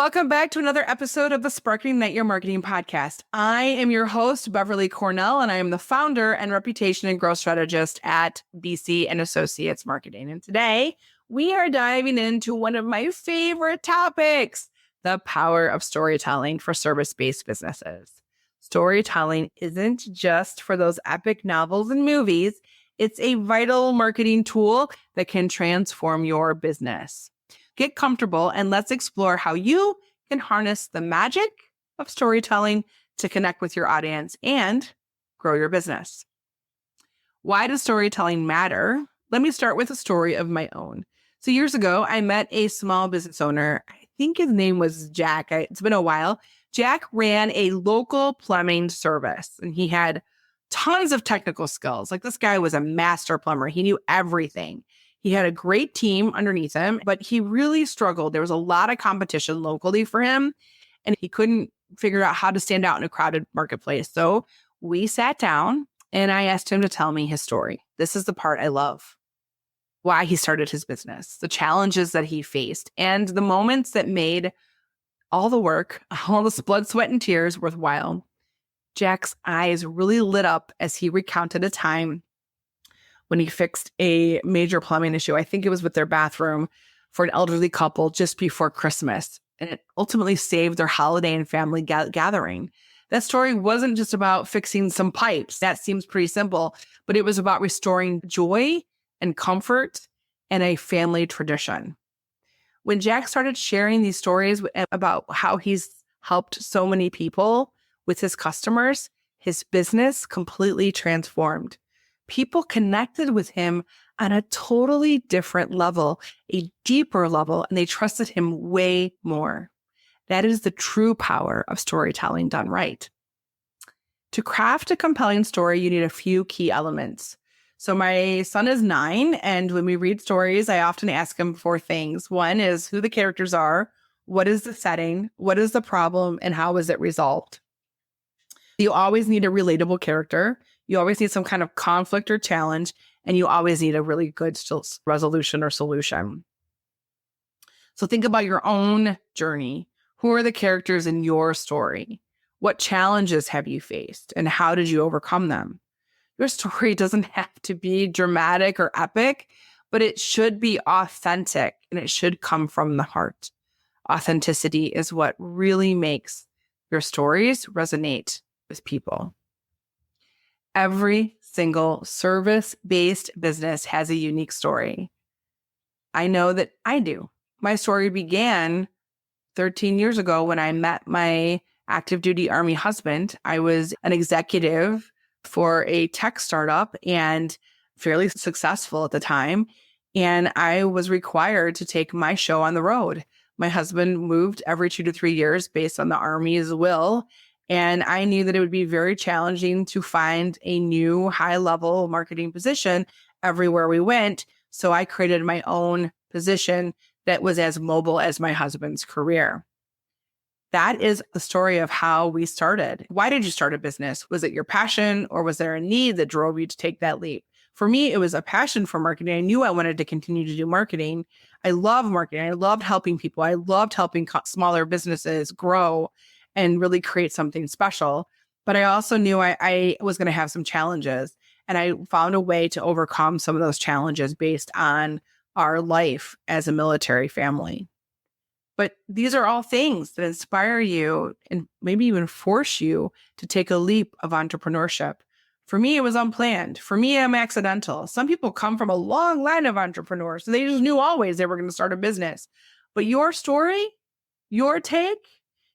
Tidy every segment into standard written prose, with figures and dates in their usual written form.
Welcome back to another episode of the Sparking Night Your Marketing podcast. I am your host, Beverly Cornell, and I am the founder and reputation and growth strategist at BC and Associates Marketing. And today we are diving into one of my favorite topics, the power of storytelling for service-based businesses. Storytelling isn't just for those epic novels and movies. It's a vital marketing tool that can transform your business. Get comfortable and let's explore how you can harness the magic of storytelling to connect with your audience and grow your business. Why does storytelling matter? Let me start with a story of my own. So years ago, I met a small business owner. I think his name was Jack. It's been a while. Jack ran a local plumbing service and he had tons of technical skills. Like this guy was a master plumber. He knew everything. He had a great team underneath him, but he really struggled. There was a lot of competition locally for him, and he couldn't figure out how to stand out in a crowded marketplace. So we sat down, and I asked him to tell me his story. This is the part I love. Why he started his business, the challenges that he faced, and the moments that made all the work, all the blood, sweat, and tears worthwhile. Jack's eyes really lit up as he recounted a time when he fixed a major plumbing issue. I think it was with their bathroom for an elderly couple just before Christmas. And it ultimately saved their holiday and family gathering. That story wasn't just about fixing some pipes. That seems pretty simple, but it was about restoring joy and comfort and a family tradition. When Jack started sharing these stories about how he's helped so many people with his customers, his business completely transformed. People connected with him on a totally different level, a deeper level, and they trusted him way more. That is the true power of storytelling done right. To craft a compelling story, you need a few key elements. So my son is 9, and when we read stories, I often ask him 4 things. One is who the characters are, what is the setting, what is the problem, and how is it resolved? You always need a relatable character. You always need some kind of conflict or challenge, and you always need a really good resolution or solution. So think about your own journey. Who are the characters in your story? What challenges have you faced, and how did you overcome them? Your story doesn't have to be dramatic or epic, but it should be authentic, and it should come from the heart. Authenticity is what really makes your stories resonate with people. Every single service-based business has a unique story. I know that I do. My story began 13 years ago when I met my active duty Army husband. I was an executive for a tech startup and fairly successful at the time. And I was required to take my show on the road. My husband moved every 2 to 3 years based on the Army's will. And I knew that it would be very challenging to find a new high-level marketing position everywhere we went. So I created my own position that was as mobile as my husband's career. That is the story of how we started. Why did you start a business? Was it your passion, or was there a need that drove you to take that leap? For me, it was a passion for marketing. I knew I wanted to continue to do marketing. I love marketing. I loved helping people. I loved helping smaller businesses grow and really create something special. But I also knew I was going to have some challenges. And I found a way to overcome some of those challenges based on our life as a military family. But these are all things that inspire you and maybe even force you to take a leap of entrepreneurship. For me, it was unplanned. For me, I'm accidental. Some people come from a long line of entrepreneurs, so they just knew always they were going to start a business. But your story, your take,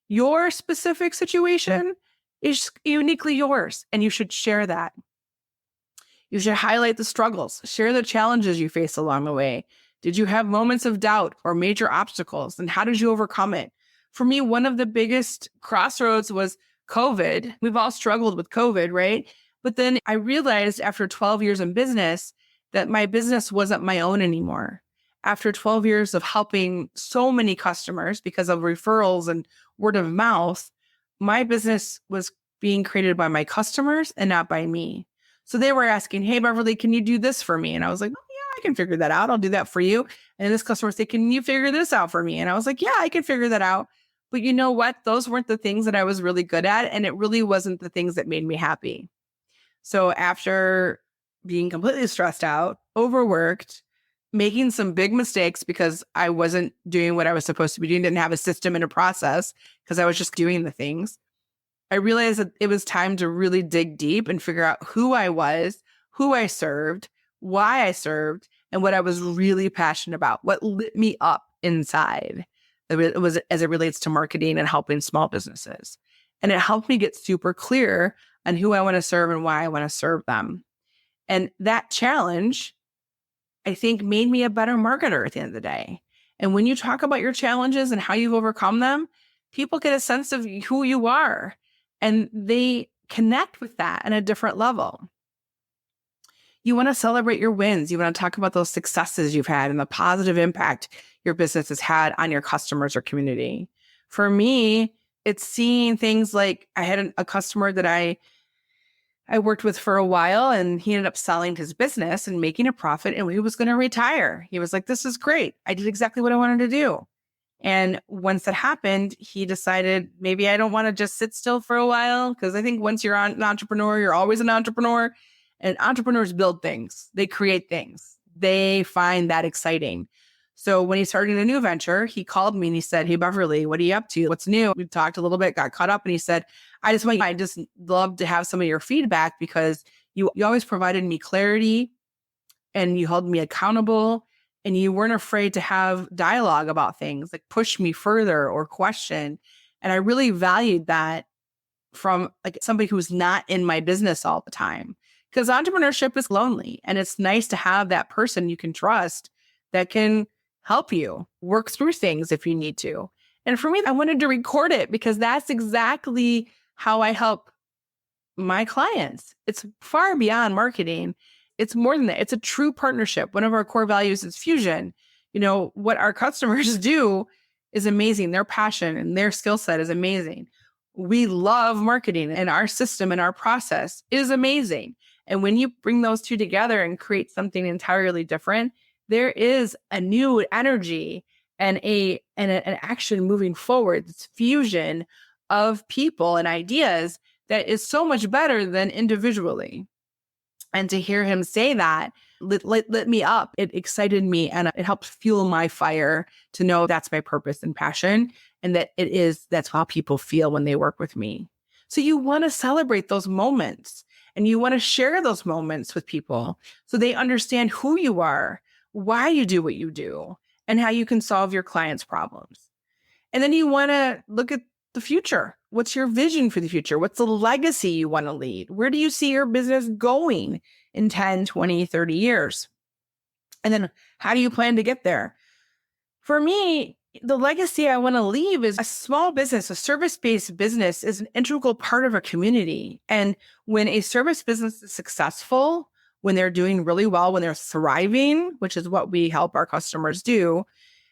your specific situation is uniquely yours, and you should share that. You should highlight the struggles, share the challenges you face along the way. Did you have moments of doubt or major obstacles, and how did you overcome it? For me, one of the biggest crossroads was COVID. We've all struggled with COVID, right? But then I realized after 12 years in business that my business wasn't my own anymore. After 12 years of helping so many customers because of referrals and word of mouth, my business was being created by my customers and not by me. So they were asking, hey, Beverly, can you do this for me? And I was like, oh, yeah, I can figure that out. I'll do that for you. And this customer said, can you figure this out for me? And I was like, yeah, I can figure that out. But you know what? Those weren't the things that I was really good at. And it really wasn't the things that made me happy. So after being completely stressed out, overworked, making some big mistakes because I wasn't doing what I was supposed to be doing, didn't have a system and a process because I was just doing the things, I realized that it was time to really dig deep and figure out who I was, who I served, why I served, and what I was really passionate about, what lit me up inside. It was as it relates to marketing and helping small businesses. And it helped me get super clear on who I want to serve and why I want to serve them. And that challenge, I think, made me a better marketer at the end of the day. And when you talk about your challenges and how you've overcome them, people get a sense of who you are and they connect with that on a different level. You want to celebrate your wins. You want to talk about those successes you've had and the positive impact your business has had on your customers or community. For me, it's seeing things like I had a customer that I worked with for a while, and he ended up selling his business and making a profit, and he was going to retire. He was like, this is great. I did exactly what I wanted to do. And once that happened, he decided maybe I don't want to just sit still for a while, because I think once you're an entrepreneur, you're always an entrepreneur. And entrepreneurs build things. They create things. They find that exciting. So when he started a new venture, he called me and he said, hey, Beverly, what are you up to? What's new? We talked a little bit, got caught up, and he said, I just love to have some of your feedback because you always provided me clarity and you held me accountable and you weren't afraid to have dialogue about things, like push me further or question. And I really valued that from like somebody who's not in my business all the time, because entrepreneurship is lonely and it's nice to have that person you can trust that can help you work through things if you need to. And for me, I wanted to record it because that's exactly how I help my clients. It's far beyond marketing. It's more than that. It's a true partnership. One of our core values is fusion. You know, what our customers do is amazing. Their passion and their skill set is amazing. We love marketing, and our system and our process is amazing. And when you bring those two together and create something entirely different, there is a new energy and an action moving forward. It's fusion of people and ideas that is so much better than individually. And to hear him say that lit me up. It excited me and it helped fuel my fire to know that's my purpose and passion, and that's how people feel when they work with me. So you want to celebrate those moments and you want to share those moments with people so they understand who you are, why you do what you do, and how you can solve your clients' problems. And then you want to look at the future. What's your vision for the future? What's the legacy you want to lead? Where do you see your business going in 10, 20, 30 years? And then how do you plan to get there? For me, the legacy I want to leave is a small business, a service-based business is an integral part of a community. And when a service business is successful, when they're doing really well, when they're thriving, which is what we help our customers do,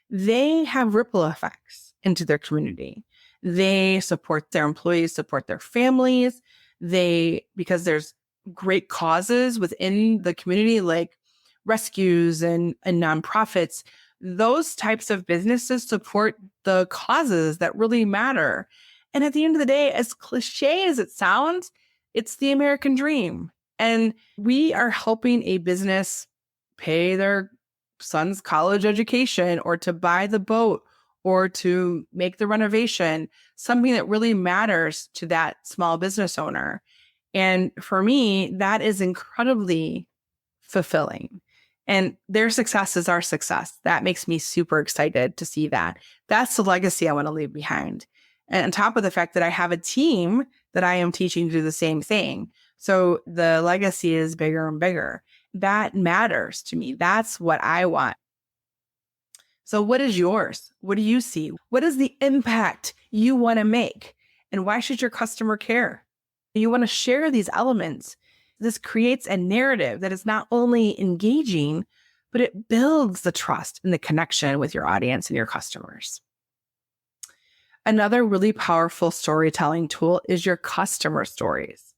they have ripple effects into their community. They support their employees, support their families. Because there's great causes within the community, like rescues and nonprofits, those types of businesses support the causes that really matter. And at the end of the day, as cliche as it sounds, it's the American dream. And we are helping a business pay their son's college education or to buy the boat or to make the renovation, something that really matters to that small business owner. And for me, that is incredibly fulfilling. And their success is our success. That makes me super excited to see that. That's the legacy I want to leave behind. And on top of the fact that I have a team that I am teaching to do the same thing. So the legacy is bigger and bigger. That matters to me. That's what I want. So what is yours? What do you see? What is the impact you want to make? And why should your customer care? You want to share these elements. This creates a narrative that is not only engaging, but it builds the trust and the connection with your audience and your customers. Another really powerful storytelling tool is your customer stories.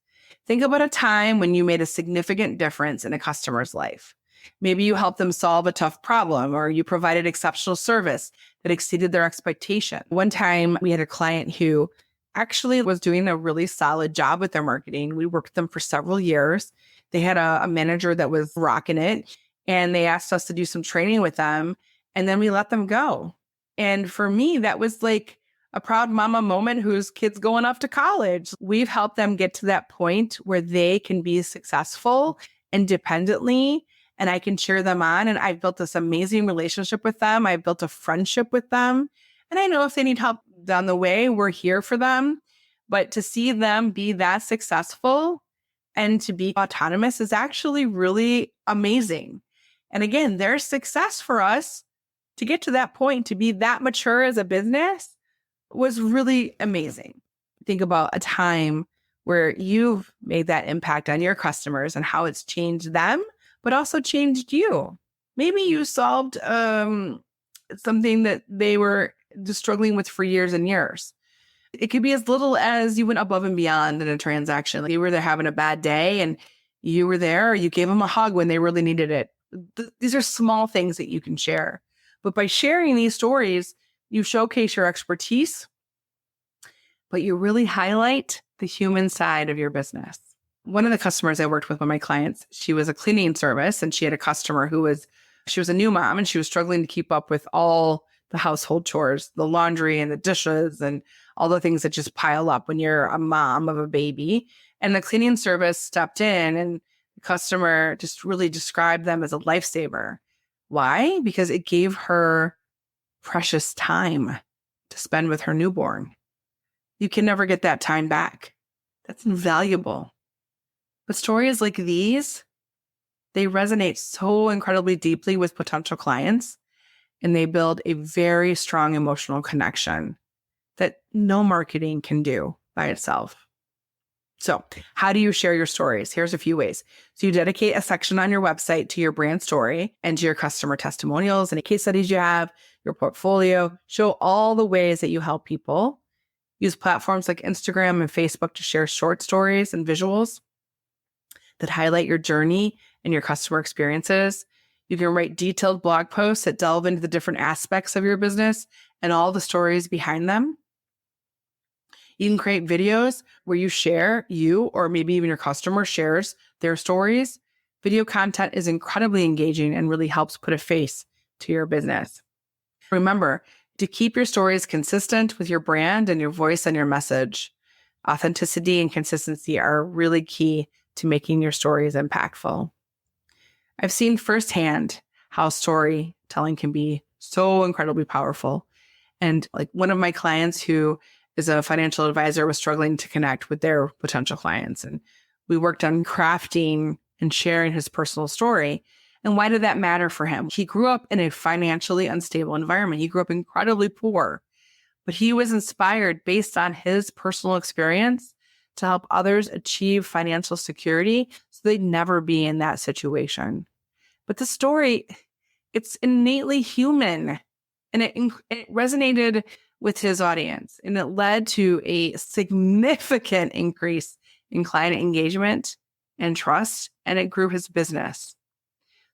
Think about a time when you made a significant difference in a customer's life. Maybe you helped them solve a tough problem or you provided exceptional service that exceeded their expectation. One time we had a client who actually was doing a really solid job with their marketing. We worked with them for several years. They had a manager that was rocking it, and they asked us to do some training with them, and then we let them go. And for me, that was like a proud mama moment whose kid's going off to college. We've helped them get to that point where they can be successful independently, and I can cheer them on. And I've built this amazing relationship with them. I've built a friendship with them. And I know if they need help down the way, we're here for them. But to see them be that successful and to be autonomous is actually really amazing. And again, their success for us to get to that point, to be that mature as a business, was really amazing. Think about a time where you've made that impact on your customers and how it's changed them, but also changed you. Maybe you solved something that they were just struggling with for years and years. It could be as little as you went above and beyond in a transaction. Like you were there having a bad day and you were there, or you gave them a hug when they really needed it. These are small things that you can share. But by sharing these stories, you showcase your expertise, but you really highlight the human side of your business. One of the customers I worked with, one of my clients, she was a cleaning service, and she had a customer she was a new mom, and she was struggling to keep up with all the household chores, the laundry and the dishes and all the things that just pile up when you're a mom of a baby. And the cleaning service stepped in, and the customer just really described them as a lifesaver. Why? Because it gave her precious time to spend with her newborn. You can never get that time back. That's invaluable. But stories like these, they resonate so incredibly deeply with potential clients, and they build a very strong emotional connection that no marketing can do by itself. So how do you share your stories? Here's a few ways. So you dedicate a section on your website to your brand story and to your customer testimonials and the case studies you have, your portfolio. Show all the ways that you help people. Use platforms like Instagram and Facebook to share short stories and visuals that highlight your journey and your customer experiences. You can write detailed blog posts that delve into the different aspects of your business and all the stories behind them. You can create videos where you or maybe even your customer shares their stories. Video content is incredibly engaging and really helps put a face to your business. Remember to keep your stories consistent with your brand and your voice and your message. Authenticity and consistency are really key to making your stories impactful. I've seen firsthand how storytelling can be so incredibly powerful. And like one of my clients who is a financial advisor was struggling to connect with their potential clients. And we worked on crafting and sharing his personal story. And why did that matter for him? He grew up in a financially unstable environment. He grew up incredibly poor, but he was inspired based on his personal experience to help others achieve financial security so they'd never be in that situation. But the story, it's innately human, and it resonated with his audience, and it led to a significant increase in client engagement and trust, and it grew his business.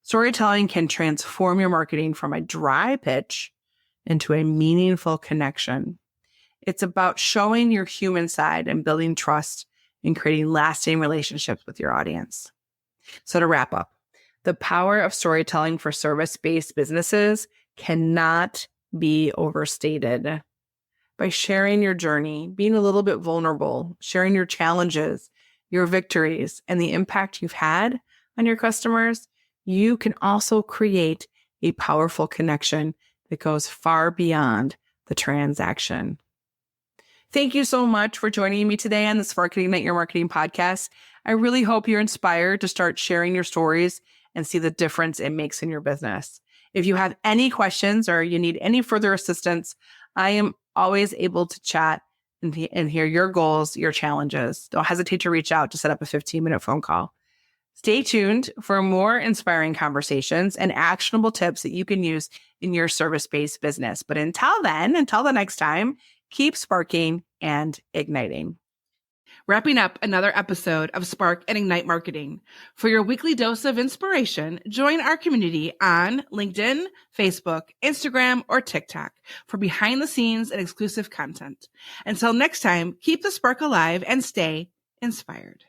Storytelling can transform your marketing from a dry pitch into a meaningful connection. It's about showing your human side and building trust and creating lasting relationships with your audience. So to wrap up, the power of storytelling for service-based businesses cannot be overstated. By sharing your journey, being a little bit vulnerable, sharing your challenges, your victories, and the impact you've had on your customers, you can also create a powerful connection that goes far beyond the transaction. Thank you so much for joining me today on this Marketing That Your Marketing podcast. I really hope you're inspired to start sharing your stories and see the difference it makes in your business. If you have any questions or you need any further assistance, I am always able to chat and hear your goals, your challenges. Don't hesitate to reach out to set up a 15-minute phone call. Stay tuned for more inspiring conversations and actionable tips that you can use in your service-based business. But until the next time, keep sparking and igniting. Wrapping up another episode of Spark and Ignite Marketing. For your weekly dose of inspiration, join our community on LinkedIn, Facebook, Instagram, or TikTok for behind the scenes and exclusive content. Until next time, keep the spark alive and stay inspired.